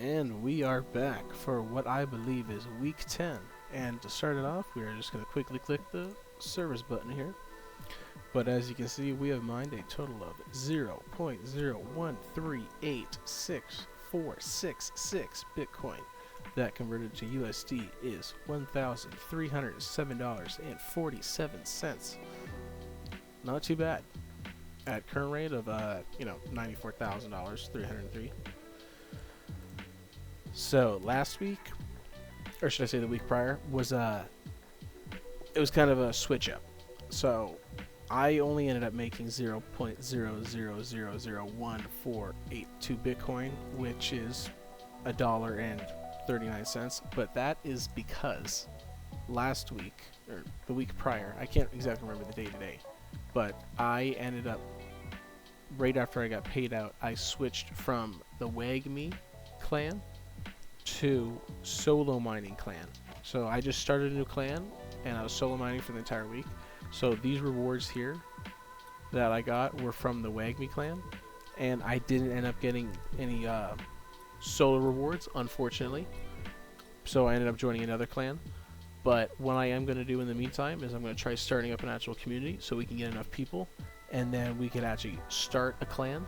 And we are back for what I believe is week 10. And to start it off, we are just going to quickly click the service button here. But as you can see, we have mined a total of 0.013866466 Bitcoin. That converted to USD is $1,307.47. Not too bad. At current rate of $94,000, 303. So last week, or should I say the week prior, was it was kind of a switch up. So I only ended up making 0.0000148 Bitcoin, which is $1.39. But that is because last week, or the week prior, I can't exactly remember the day today, but I ended up, right after I got paid out, I switched from the WAGME clan to solo mining clan. So I just started a new clan and I was solo mining for the entire week. So these rewards here that I got were from the WAGME clan, and I didn't end up getting any solo rewards, unfortunately. So I ended up joining another clan. But what I am going to do in the meantime is I'm going to try starting up an actual community so we can get enough people, and then we can actually start a clan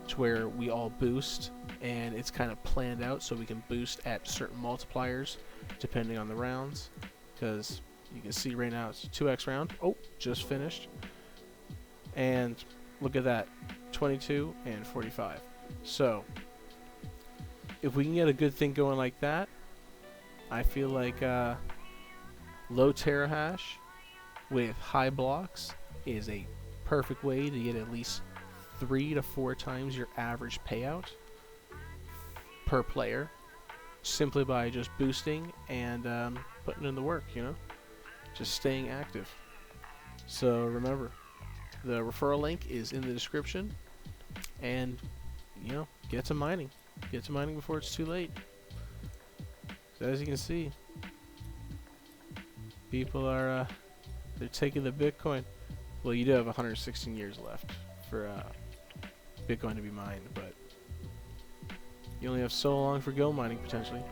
to where we all boost, and it's kind of planned out so we can boost at certain multipliers depending on the rounds, because you can see right now it's a 2x round. Oh, just finished. And look at that, 22 and 45. So if we can get a good thing going like that, I feel like low terahash with high blocks is a perfect way to get at least 3 to 4 times your average payout per player, simply by just boosting and putting in the work, just staying active. So remember, the referral link is in the description, and get to mining before it's too late. So as you can see, people are they're taking the Bitcoin. Well, you do have 116 years left for Bitcoin to be mined, but you only have so long for GoMining potentially.